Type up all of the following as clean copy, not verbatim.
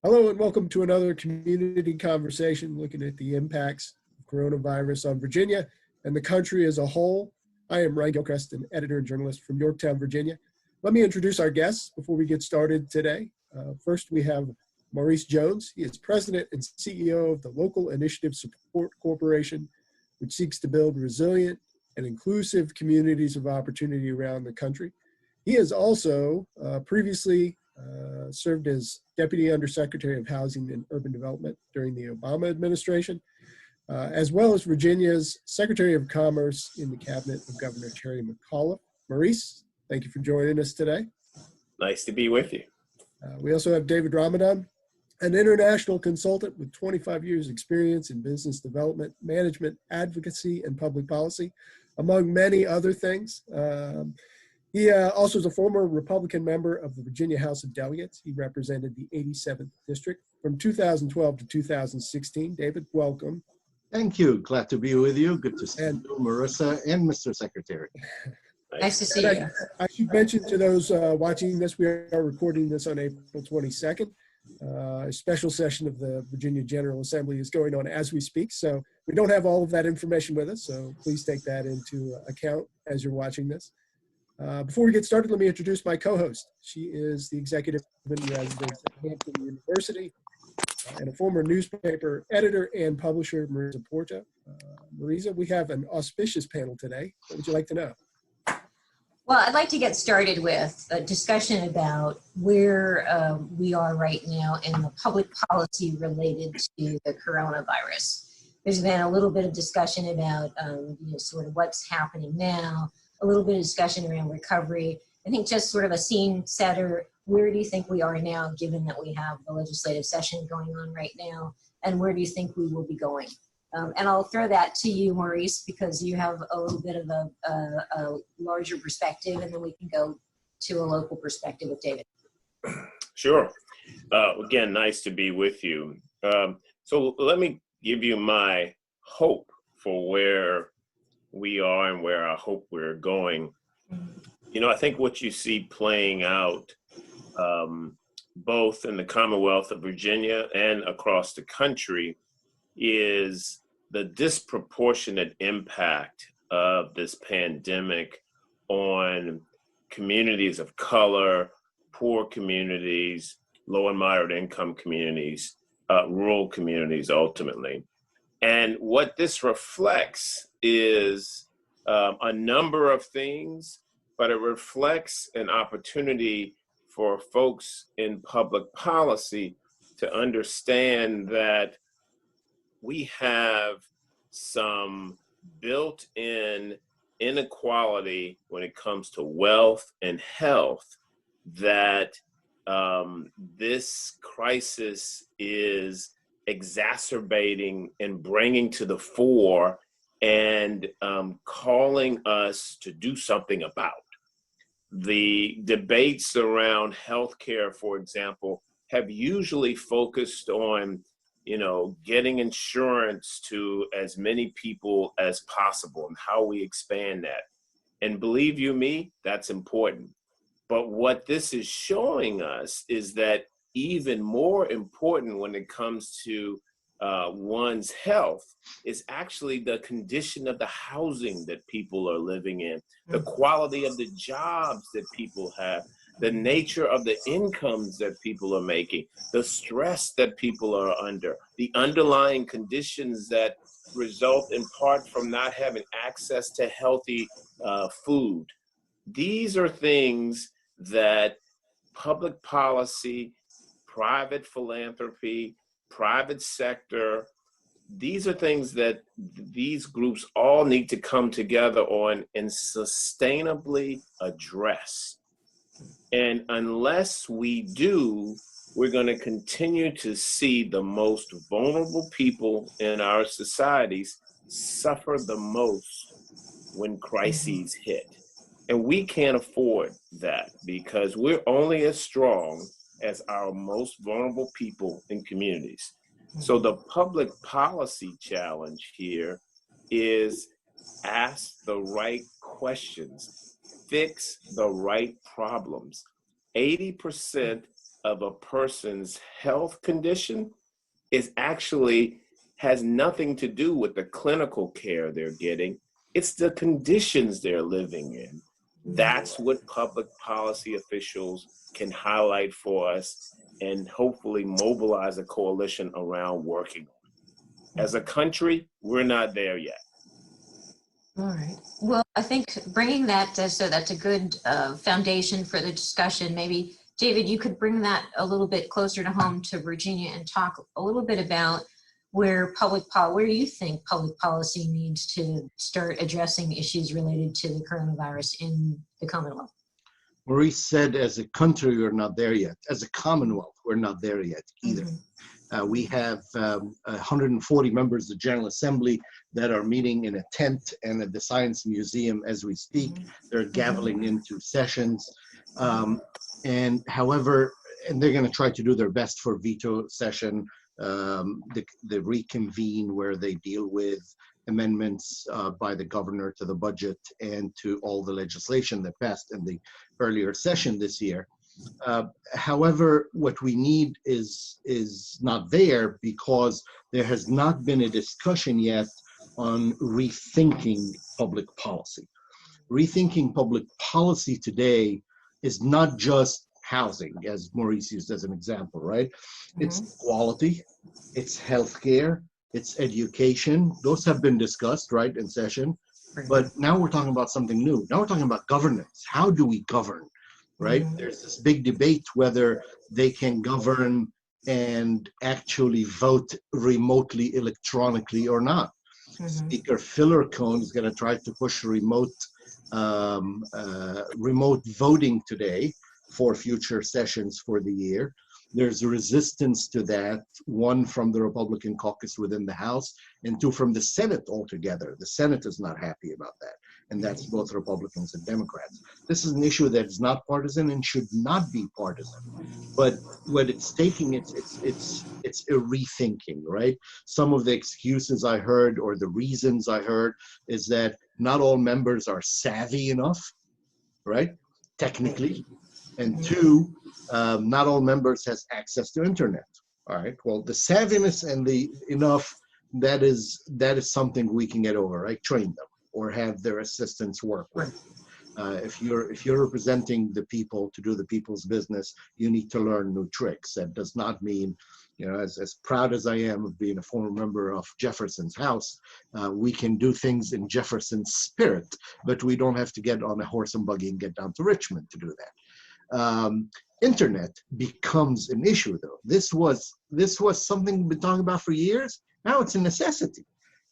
Hello and welcome to another community conversation looking at the impacts of coronavirus on Virginia and the country as a whole. I am Ryan Gilchrist, an editor and journalist from Yorktown, Virginia. Let me introduce our guests before we get started today. First, we have Maurice Jones. He is president and CEO of the Local Initiative Support Corporation, which seeks to build resilient and inclusive communities of opportunity around the country. He has also previously served as Deputy Undersecretary of Housing and Urban Development during the Obama administration, as well as Virginia's Secretary of Commerce in the cabinet of Governor Terry McAuliffe. Maurice, thank you for joining us today. Nice to be with you. We also have David Ramadan, an international consultant with 25 years experience in business development, management, advocacy, and public policy, among many other things. He also is a former Republican member of the Virginia House of Delegates. He represented the 87th District from 2012 to 2016. David, welcome. Thank you. Glad to be with you. Good to see you, Marissa and Mr. Secretary. Nice to see you. I should mention to those watching this, we are recording this on April 22nd. A special session of the Virginia General Assembly is going on as we speak. So we don't have all of that information with us. So please take that into account as you're watching this. Before we get started, let me introduce my co-host. She is the executive in residence at Hampton University and a former newspaper editor and publisher, Marisa Porta. Marisa, we have an auspicious panel today. What would you like to know? Well, I'd like to get started with a discussion about where we are right now in the public policy related to the coronavirus. There's been a little bit of discussion about sort of what's happening now, a little bit of discussion around recovery. I think just sort of a scene setter, where do you think we are now, given that we have the legislative session going on right now, and where do you think we will be going? And I'll throw that to you, Maurice, because you have a little bit of a larger perspective, and then we can go to a local perspective with David. Sure. Again, nice to be with you. So let me give you my hope for where we are and where I hope we're going. You know, I think what you see playing out both in the Commonwealth of Virginia and across the country is the disproportionate impact of this pandemic on communities of color, poor communities, low and moderate income communities, rural communities ultimately. And what this reflects is a number of things, but it reflects an opportunity for folks in public policy to understand that we have some built-in inequality when it comes to wealth and health that this crisis is exacerbating and bringing to the fore and calling us to do something about. The debates around healthcare, for example, have usually focused on getting insurance to as many people as possible and how we expand that. And believe you me, that's important. But what this is showing us is that even more important when it comes to one's health is actually the condition of the housing that people are living in, the quality of the jobs that people have, the nature of the incomes that people are making, the stress that people are under, the underlying conditions that result in part from not having access to healthy food. These are things that public policy, private philanthropy, private sector, these are things that these groups all need to come together on and sustainably address. And unless we do, we're going to continue to see the most vulnerable people in our societies suffer the most when crises hit. And we can't afford that because we're only as strong as our most vulnerable people in communities. So the public policy challenge here is ask the right questions, fix the right problems. 80% of a person's health condition is actually has nothing to do with the clinical care they're getting. It's the conditions they're living in. That's what public policy officials can highlight for us and hopefully mobilize a coalition around working on. As a country, we're not there yet. All right. Well, I think bringing that, so that's a good foundation for the discussion. Maybe, David, you could bring that a little bit closer to home to Virginia and talk a little bit about where you think public policy needs to start addressing issues related to the coronavirus in the Commonwealth. Maurice said, as a country, we're not there yet. As a Commonwealth, we're not there yet either. We have 140 members of the General Assembly that are meeting in a tent and at the Science Museum as we speak. They're gaveling into sessions. And they're going to try to do their best for veto session, the reconvene where they deal with amendments by the governor to the budget and to all the legislation that passed in the earlier session this year. However, what we need is not there because there has not been a discussion yet on rethinking public policy. Rethinking public policy today is not just housing, as Maurice used as an example, right? It's quality, it's healthcare, it's education. Those have been discussed, right, in session. But now we're talking about something new. Now we're talking about governance. How do we govern, right? There's this big debate whether they can govern and actually vote remotely, electronically or not. Speaker Fillercone is going to try to push remote voting today for future sessions for the year. There's resistance to that, one from the Republican caucus within the House and two from the Senate altogether. The Senate is not happy about that, and that's both Republicans and Democrats. This is an issue that is not partisan and should not be partisan. But what it's taking, it's a rethinking, right? Some of the excuses I heard or the reasons I heard is that not all members are savvy enough, right? Technically. And two, not all members has access to internet. All right. Well, the savviness and the enough, that is something we can get over, right? Train them or have their assistants work with. If you're representing the people to do the people's business, you need to learn new tricks. That does not mean, you know, as proud as I am of being a former member of Jefferson's house, we can do things in Jefferson's spirit, but we don't have to get on a horse and buggy and get down to Richmond to do that. Internet becomes an issue, though. This was something we've been talking about for years. Now it's a necessity.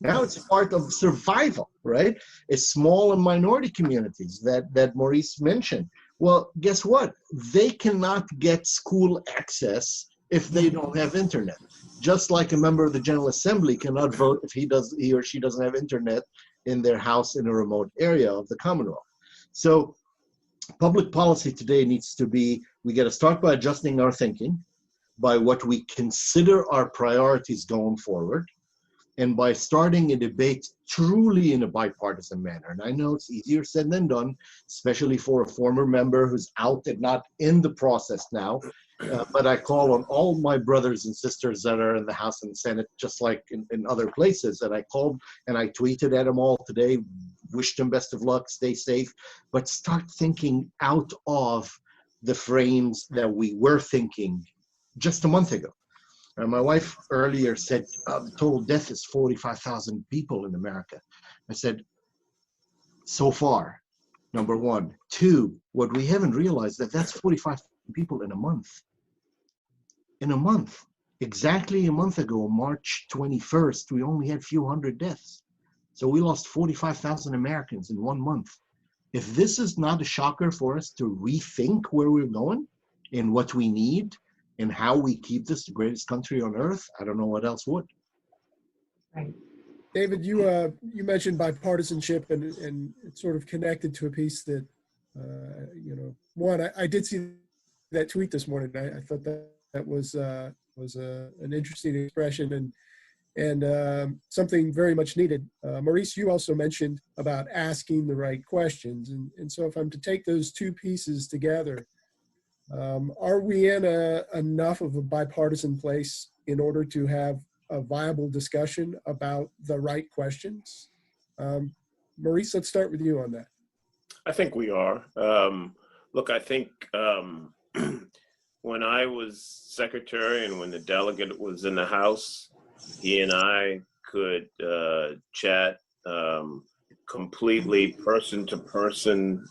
Now it's part of survival, right? It's small and minority communities that Maurice mentioned. Well, guess what? They cannot get school access if they don't have internet. Just like a member of the General Assembly cannot vote if he or she doesn't have internet in their house in a remote area of the Commonwealth. So public policy today needs to be, we got to start by adjusting our thinking, by what we consider our priorities going forward, and by starting a debate truly in a bipartisan manner. And I know it's easier said than done, especially for a former member who's out and not in the process now. But I call on all my brothers and sisters that are in the House and the Senate, just like in other places. And I called and I tweeted at them all today, wished them best of luck, stay safe, but start thinking out of the frames that we were thinking just a month ago. My wife earlier said the total death is 45,000 people in America. I said, so far, number one. Two, what we haven't realized that's 45,000 people in a month. In a month. Exactly a month ago, March 21st, we only had a few hundred deaths. So we lost 45,000 Americans in 1 month. If this is not a shocker for us to rethink where we're going and what we need and how we keep this the greatest country on earth, I don't know what else would. Right. David, you mentioned bipartisanship and it's sort of connected to a piece that, one, I did see that tweet this morning. I thought that was an interesting expression and something very much needed. Maurice, you also mentioned about asking the right questions. And so if I'm to take those two pieces together, Are we in enough of a bipartisan place in order to have a viable discussion about the right questions? Maurice, let's start with you on that. I think we are. Look, I think when I was secretary and when the delegate was in the House, he and I could chat completely person to person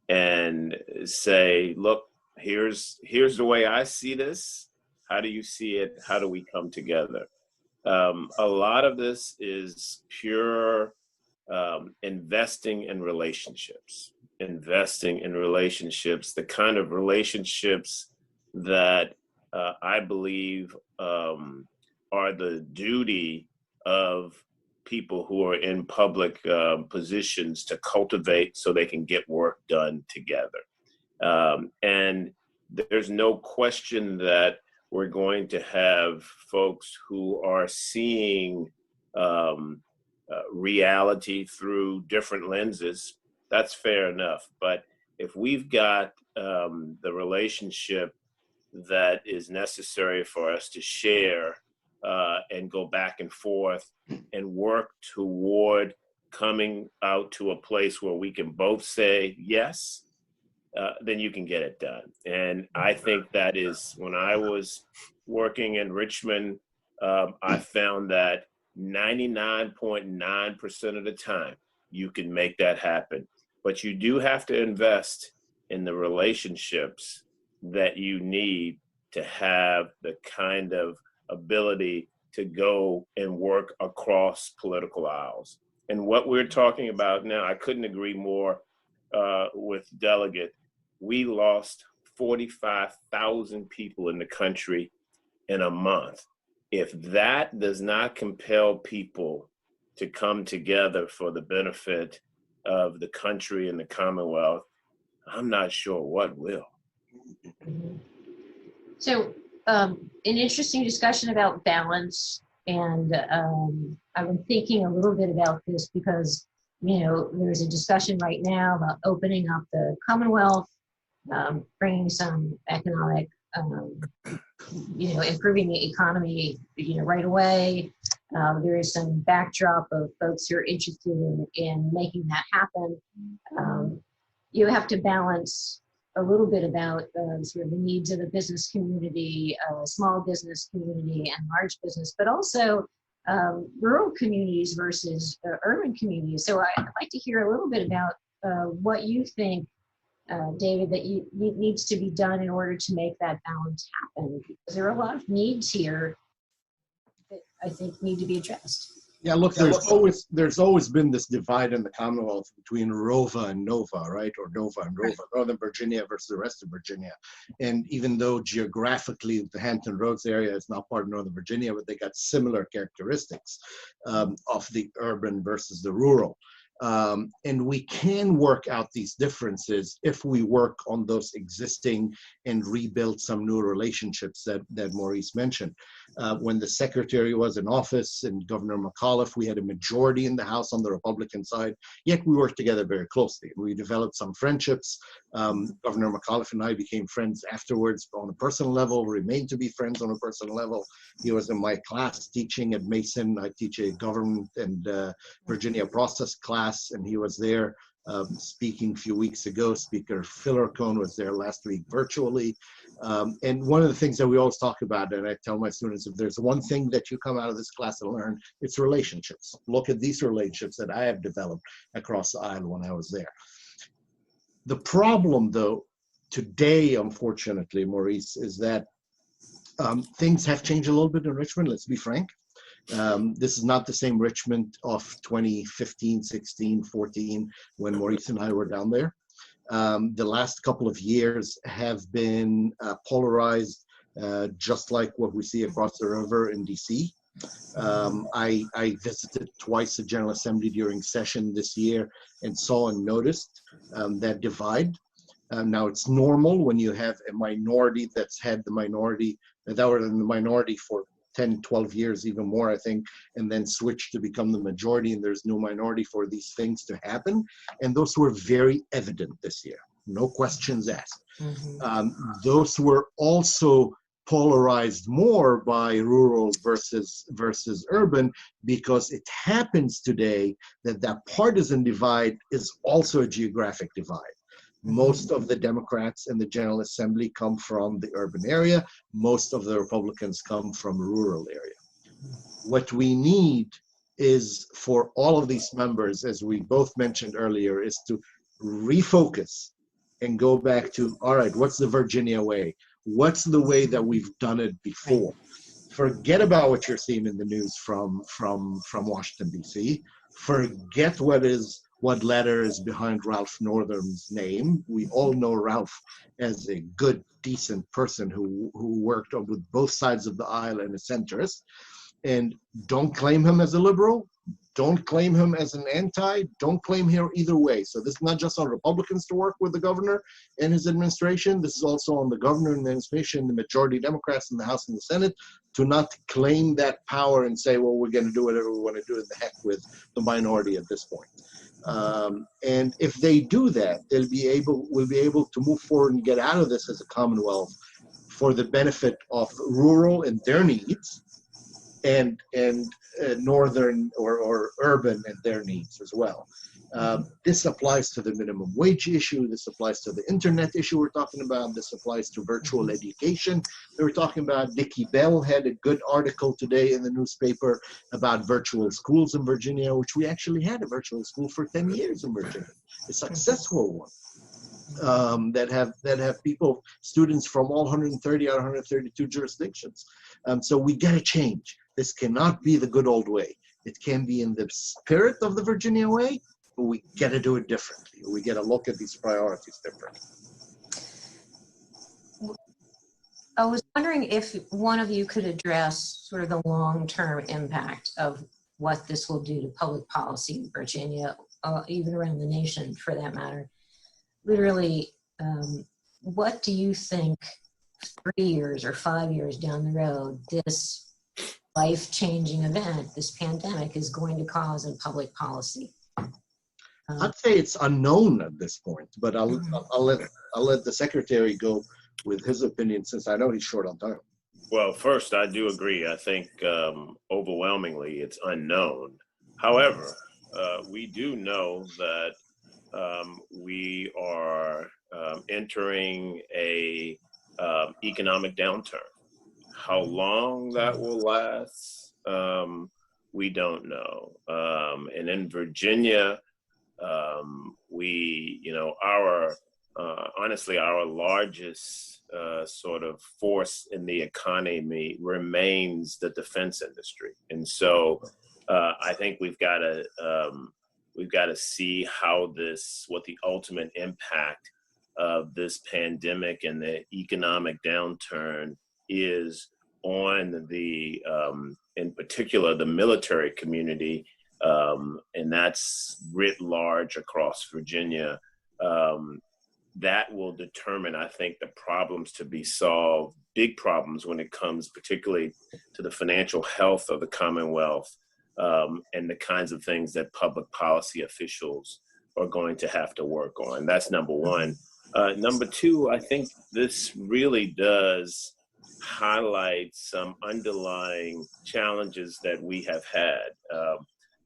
and say, look, here's the way I see this. How do you see it? How do we come together? A lot of this is pure investing in relationships, the kind of relationships that I believe are the duty of people who are in public positions to cultivate so they can get work done together. And there's no question that we're going to have folks who are seeing reality through different lenses. That's fair enough. But if we've got the relationship that is necessary for us to share and go back and forth and work toward coming out to a place where we can both say yes, then you can get it done. And I think that is, when I was working in Richmond, I found that 99.9% of the time you can make that happen. But you do have to invest in the relationships that you need to have the kind of ability to go and work across political aisles. And what we're talking about now, I couldn't agree more with Delegate. We lost 45,000 people in the country in a month. If that does not compel people to come together for the benefit of the country and the Commonwealth, I'm not sure what will. So an interesting discussion about balance. And I've been thinking a little bit about this because, there's a discussion right now about opening up the Commonwealth, bringing some economic, improving the economy, right away. There is some backdrop of folks who are interested in making that happen. You have to balance a little bit about sort of the needs of the business community, small business community, and large business, but also rural communities versus urban communities. So I'd like to hear a little bit about what you think, David, that needs to be done in order to make that balance happen, because there are a lot of needs here that I think need to be addressed. Yeah, look, there's always been this divide in the Commonwealth between ROVA and NOVA, right? Or NOVA and ROVA, Northern Virginia versus the rest of Virginia. And even though geographically the Hampton Roads area is not part of Northern Virginia, but they got similar characteristics of the urban versus the rural. And we can work out these differences if we work on those existing and rebuild some new relationships that Maurice mentioned. When the secretary was in office and Governor McAuliffe, we had a majority in the House on the Republican side, yet we worked together very closely. We developed some friendships. Governor McAuliffe and I became friends afterwards on a personal level, remained to be friends on a personal level. He was in my class teaching at Mason. I teach a government and Virginia process class, and he was there speaking a few weeks ago. Speaker Fillercone was there last week virtually. And one of the things that we always talk about, and I tell my students, if there's one thing that you come out of this class to learn, it's relationships. Look at these relationships that I have developed across the aisle when I was there. The problem, though, today, unfortunately, Maurice, is that things have changed a little bit in Richmond, let's be frank. This is not the same Richmond of 2015, 16, 14, when Maurice and I were down there. The last couple of years have been polarized, just like what we see across the river in DC. I visited twice the General Assembly during session this year and saw and noticed that divide. Now, it's normal when you have a minority that's had the minority, that were in the minority for 10, 12 years, even more, I think, and then switch to become the majority, and there's no minority for these things to happen. And those were very evident this year. no questions asked. Mhm. Those were also polarized more by rural versus urban, because it happens today that that partisan divide is also a geographic divide. Most of the Democrats in the General Assembly come from the urban area. Most of the Republicans come from rural area. What we need is for all of these members, as we both mentioned earlier, is to refocus and go back to, all right, what's the Virginia way? What's the way that we've done it before? Forget about what you're seeing in the news from Washington, D.C. Forget what letter is behind Ralph Northam's name. We all know Ralph as a good, decent person who worked with both sides of the aisle and a centrist. And don't claim him as a liberal. Don't claim him as an anti. Don't claim him either way. So this is not just on Republicans to work with the governor and his administration. This is also on the governor and the administration, the majority Democrats in the House and the Senate, to not claim that power and say, well, we're going to do whatever we want to do, in the heck with the minority at this point. And if they do that, we'll be able to move forward and get out of this as a Commonwealth for the benefit of rural and their needs, and northern or urban and their needs as well. This applies to the minimum wage issue. This applies to the internet issue we're talking about. This applies to virtual education that we're talking about. Nikki Bell had a good article today in the newspaper about virtual schools in Virginia, which we actually had a virtual school for 10 years in Virginia, a successful one. That have students from all 130 out of 132 jurisdictions. So we got to change. This cannot be the good old way. It can be in the spirit of the Virginia way, but we got to do it differently. We got to look at these priorities differently. I was wondering if one of you could address sort of the long-term impact of what this will do to public policy in Virginia, even around the nation for that matter. Literally, what do you think 3 years or 5 years down the road this life-changing event, this pandemic, is going to cause in public policy? I'd say it's unknown at this point, but I'll let the secretary go with his opinion, since I know he's short on time. Well, first, I do agree. I think overwhelmingly it's unknown. However, we do know that we are entering a economic downturn. How long that will last, we don't know. And in Virginia, honestly, our largest sort of force in the economy remains the defense industry. And so I think we've got to see what the ultimate impact of this pandemic and the economic downturn is on the, in particular, the military community, and that's writ large across Virginia. That will determine, I think, the problems to be solved, big problems when it comes particularly to the financial health of the Commonwealth, and the kinds of things that public policy officials are going to have to work on. That's number one. Number two, I think this really does highlight some underlying challenges that we have had.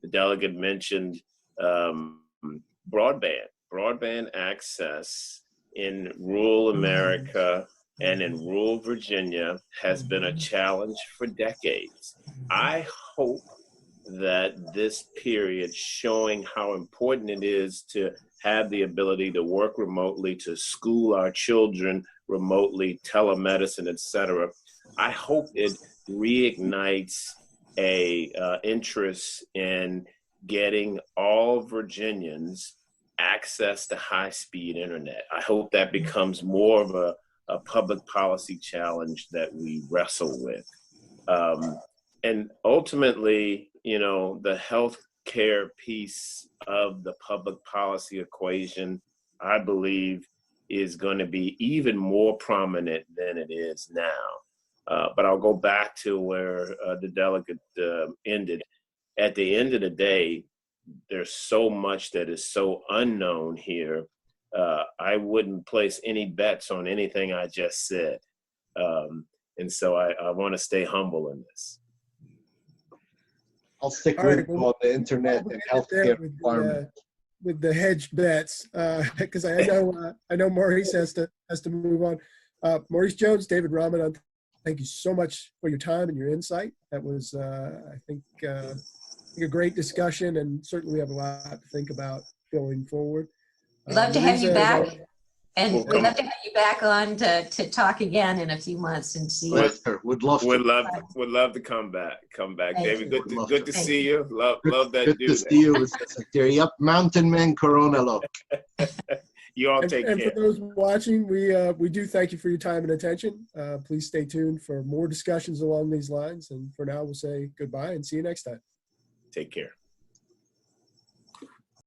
The delegate mentioned broadband access in rural America and in rural Virginia has been a challenge for decades. I hope that this period showing how important it is to have the ability to work remotely, to school our children remotely, telemedicine, et cetera, I hope it reignites a interest in getting all Virginians access to high-speed internet. I hope that becomes more of a public policy challenge that we wrestle with. And ultimately, the healthcare piece of the public policy equation, I believe, is going to be even more prominent than it is now. But I'll go back to where the delegate ended. At the end of the day, there's so much that is so unknown here I wouldn't place any bets on anything I just said. And so I want to stay humble in this. I'll stick All with right, you well, on the internet and healthcare requirement. with the hedged bets, because I know Maurice has to move on. Maurice Jones, David Ramadan, thank you so much for your time and your insight. That was, I think, a great discussion, and certainly we have a lot to think about going forward. We'd love to have you back. And Well, we'd love to have you back on to talk again in a few months and see. Would love to. Would love to come back. Thank David, you. good to see you. Love that Good dude. to see you, Mr. Secretary. Up Mountain Man Corona look. You all take and care. for those watching, we do thank you for your time and attention. Please stay tuned for more discussions along these lines. And for now, we'll say goodbye and see you next time. Take care.